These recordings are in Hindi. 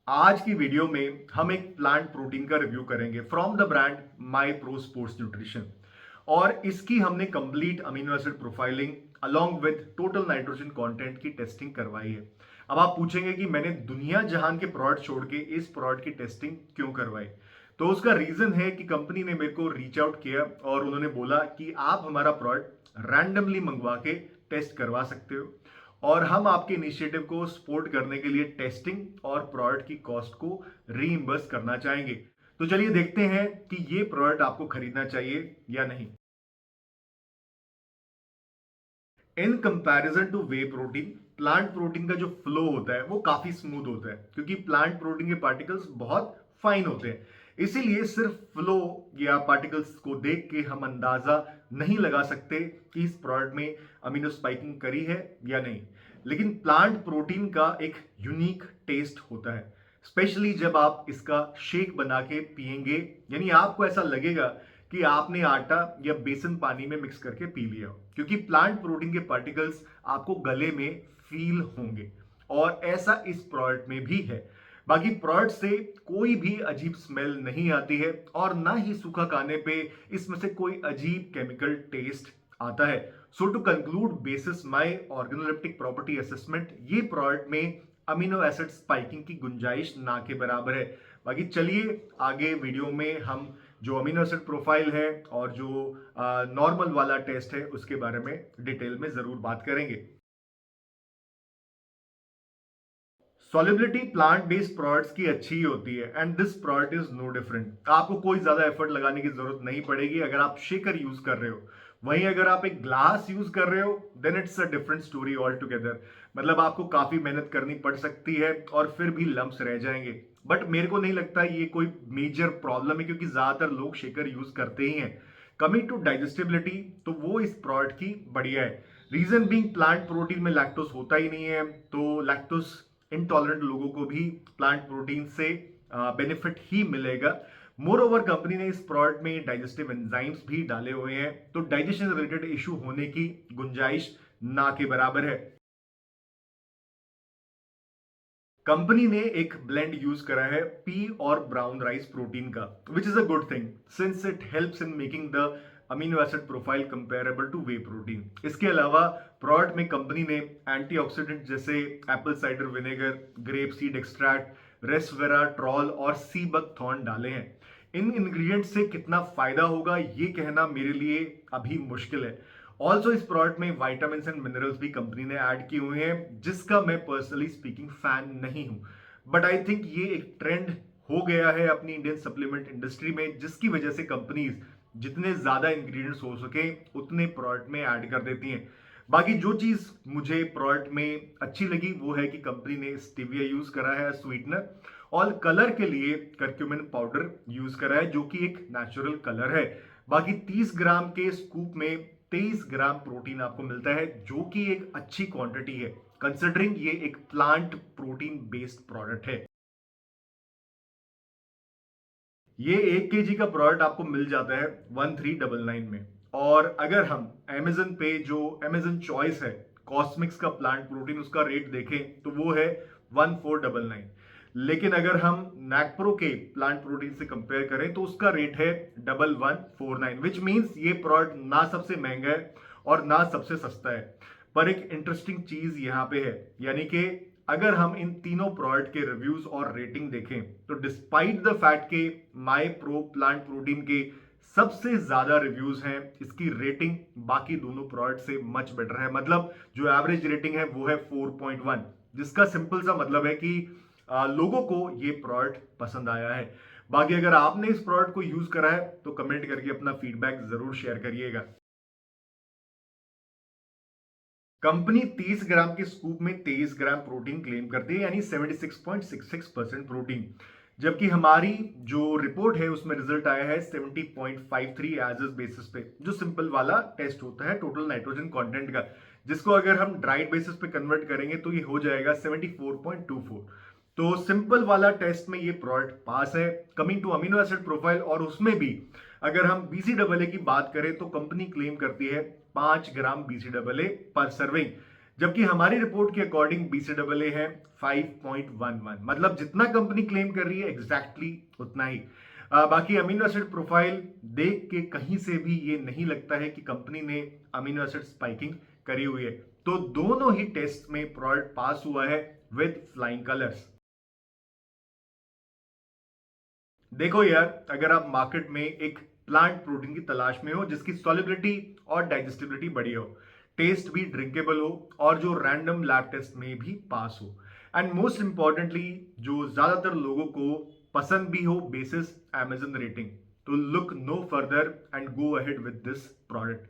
आज की वीडियो में हम एक प्लांट प्रोटीन का रिव्यू करेंगे from the brand my pro sports nutrition. और इसकी हमने complete amino acid profiling along with total nitrogen content की टेस्टिंग करवाई है। अब आप पूछेंगे कि मैंने दुनिया जहान के प्रोडक्ट छोड़ के इस प्रोडक्ट की टेस्टिंग क्यों करवाई। तो उसका रीजन है कि कंपनी ने मेरे को रीच आउट किया और उन्होंने बोला कि आप हमारा प्रोडक्ट रैंडमली मंगवा के टेस्ट करवा सकते हो और हम आपके इनिशिएटिव को सपोर्ट करने के लिए टेस्टिंग और प्रोडक्ट की कॉस्ट को रीइंबर्स करना चाहेंगे। तो चलिए देखते हैं कि ये प्रोडक्ट आपको खरीदना चाहिए या नहीं। In comparison two way protein, plant protein का जो फ्लो होता है वो काफी स्मूथ होता है क्योंकि प्लांट प्रोटीन के पार्टिकल्स बहुत फाइन होते हैं। इसीलिए सिर्फ फ्लो या पार्टिकल्स को देख के हम अंदाजा नहीं लगा सकते कि इस प्रोडक्ट में अमीनो स्पाइकिंग करी है या नहीं। लेकिन प्लांट प्रोटीन का एक यूनिक टेस्ट होता है, स्पेशली जब आप इसका शेक बना के पिएंगे। यानी आपको ऐसा लगेगा कि आपने आटा या बेसन पानी में मिक्स करके पी लिया, क्योंकि प्लांट प्रोटीन के पार्टिकल्स आपको गले में फील होंगे। और ऐसा इस प्रोडक्ट में भी है। बाकी प्रोडक्ट से कोई भी अजीब स्मेल नहीं आती है और ना ही सूखा खाने पे इसमें से कोई अजीब केमिकल टेस्ट आता है। So to conclude basis my organoleptic property assessment, ये प्रोडक्ट में अमीनो एसिड स्पाइकिंग की गुंजाइश ना के बराबर है। बाकी चलिए आगे वीडियो में हम जो अमीनो एसिड प्रोफाइल है और जो नॉर्मल वाला टेस्ट है उसके बारे में डिटेल में जरूर बात करेंगे। सॉलिबिलिटी प्लांट बेस्ड प्रोडक्ट्स की अच्छी ही होती है and this product is no different. आपको कोई ज्यादा एफर्ट लगाने की जरूरत नहीं पड़ेगी अगर आप शेकर यूज कर रहे हो। वहीं अगर आप एक ग्लास यूज कर रहे हो then it's a different story all together. मतलब आपको काफी मेहनत करनी पड़ सकती है और फिर भी लम्स रह जाएंगे। बट मेरे को नहीं लगता ये कोई मेजर प्रॉब्लम है क्योंकि ज्यादातर लोग शेकर यूज करते ही हैं। कमिंग टू डाइजेस्टिबिलिटी, तो वो इस प्रोडक्ट की बढ़िया है। रीजन बीइंग प्लांट प्रोटीन में लैक्टोज होता ही नहीं है, तो लैक्टोज इंटॉलरेंट लोगों को भी प्लांट प्रोटीन से बेनिफिट ही मिलेगा। मोर ओवर कंपनी ने इस प्रोडक्ट में डाइजेस्टिव एंजाइम्स भी डाले हुए हैं, तो डाइजेशन रिलेटेड इशू होने की गुंजाइश ना के बराबर है। कंपनी ने एक ब्लेंड यूज करा है पी और ब्राउन राइस प्रोटीन का, which is a good thing since it helps in making the amino acid profile comparable two way protein. इसके अलावा प्रोडक्ट में कंपनी ने एंटीऑक्सीडेंट जैसे Apple cider vinegar, grape seed extract, resveratrol और सी बकथॉर्न डाले हैं। इन इंग्रेडिएंट से कितना फायदा होगा ये कहना मेरे लिए अभी मुश्किल है। ऑल्सो इस प्रोडक्ट में वाइटामिन एंड मिनरल्स भी कंपनी ने ऐड किए हुए हैं जिसका मैं पर्सनली स्पीकिंग फैन नहीं हूं। बट आई थिंक ये एक ट्रेंड हो गया है अपनी इंडियन सप्लीमेंट इंडस्ट्री में, जिसकी वजह से कंपनीज जितने ज्यादा इंग्रेडिएंट्स हो सके उतने प्रोडक्ट में ऐड कर देती हैं। बाकी जो चीज मुझे प्रोडक्ट में अच्छी लगी वो है कि कंपनी ने स्टीविया यूज करा है स्वीटनर और कलर के लिए करक्यूमिन पाउडर यूज करा है जो कि एक नेचुरल कलर है। बाकी 30 ग्राम के स्कूप में 23 ग्राम प्रोटीन आपको मिलता है जो कि एक अच्छी क्वांटिटी है कंसिडरिंग ये एक प्लांट प्रोटीन बेस्ड प्रोडक्ट है। ये 1 kg का प्रोडक्ट आपको मिल जाता है 1399 में। और अगर हम Amazon पे जो Amazon चॉइस है कॉस्मिक्स का प्लांट प्रोटीन उसका रेट देखें तो वो है 1499। लेकिन अगर हम नैकप्रो के प्लांट प्रोटीन से कंपेयर करें तो उसका रेट है 1149, विच मीन्स ये प्रोडक्ट ना सबसे महंगा है और ना सबसे सस्ता है। पर एक इंटरेस्टिंग चीज यहाँ पे है, यानी कि अगर हम इन तीनों प्रोडक्ट के रिव्यूज और रेटिंग देखें तो डिस्पाइट द फैक्ट के माई प्रो प्लांट प्रोटीन के सबसे ज्यादा रिव्यूज हैं, इसकी रेटिंग बाकी दोनों प्रोडक्ट से मच बेटर है। मतलब जो एवरेज रेटिंग है वो है 4.1, जिसका सिंपल सा मतलब है कि लोगों को ये प्रोडक्ट पसंद आया है। बाकी अगर आपने इस प्रोडक्ट को यूज करा है तो कमेंट करके अपना फीडबैक जरूर शेयर करिएगा। कंपनी 30 ग्राम के स्कूप में 23 ग्राम प्रोटीन क्लेम करती है, यानी 76.66% प्रोटीन। जबकि हमारी जो रिपोर्ट है उसमें रिजल्ट आया है 70.53 एज एस बेसिस पे, जो सिंपल वाला टेस्ट होता है टोटल नाइट्रोजन कंटेंट का, जिसको अगर हम ड्राइड बेसिस पे कन्वर्ट करेंगे तो ये हो जाएगा 74.24। तो सिंपल वाला टेस्ट में ये प्रोडक्ट पास है। Coming to amino acid profile, और उसमें भी अगर हम बीसीडब्ल्यू की बात करें तो कंपनी क्लेम करती है 5 ग्राम बीसीडब्ल्यू पर सर्विंग। जबकि हमारी रिपोर्ट के अकॉर्डिंग BCAA है 5.11, मतलब जितना कंपनी क्लेम कर रही है एग्जैक्टली उतना ही। बाकी अमीनो एसिड प्रोफाइल देख के कहीं से भी ये नहीं लगता है कि कंपनी ने अमीनो एसिड स्पाइकिंग करी हुई है। तो दोनों ही टेस्ट में प्रोडक्ट पास हुआ है विद फ्लाइंग कलर्स। देखो यार, अगर आप मार्केट में एक प्लांट प्रोटीन की तलाश में हो जिसकी सॉल्युबिलिटी और डाइजेस्टिबिलिटी बढ़िया हो, टेस्ट भी ड्रिंकेबल हो और जो रैंडम लैब टेस्ट में भी पास हो, एंड मोस्ट इंपॉर्टेंटली जो ज्यादातर लोगों को पसंद भी हो बेसिस Amazon रेटिंग, तो look no further and go ahead with this product.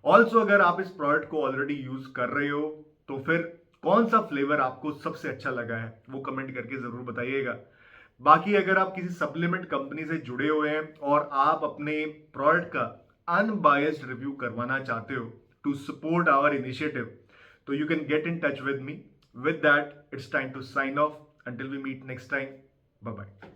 Also अगर आप इस प्रोडक्ट को ऑलरेडी यूज कर रहे हो तो फिर कौन सा फ्लेवर आपको सबसे अच्छा लगा है वो कमेंट करके जरूर बताइएगा। बाकी अगर आप किसी सप्लीमेंट कंपनी से जुड़े हुए हैं और आप अपने प्रोडक्ट का अनबायस्ड रिव्यू करवाना चाहते हो टू सपोर्ट आवर इनिशिएटिव, तो you can get in touch with me. With that, it's time to sign off. Until we meet next time, bye bye.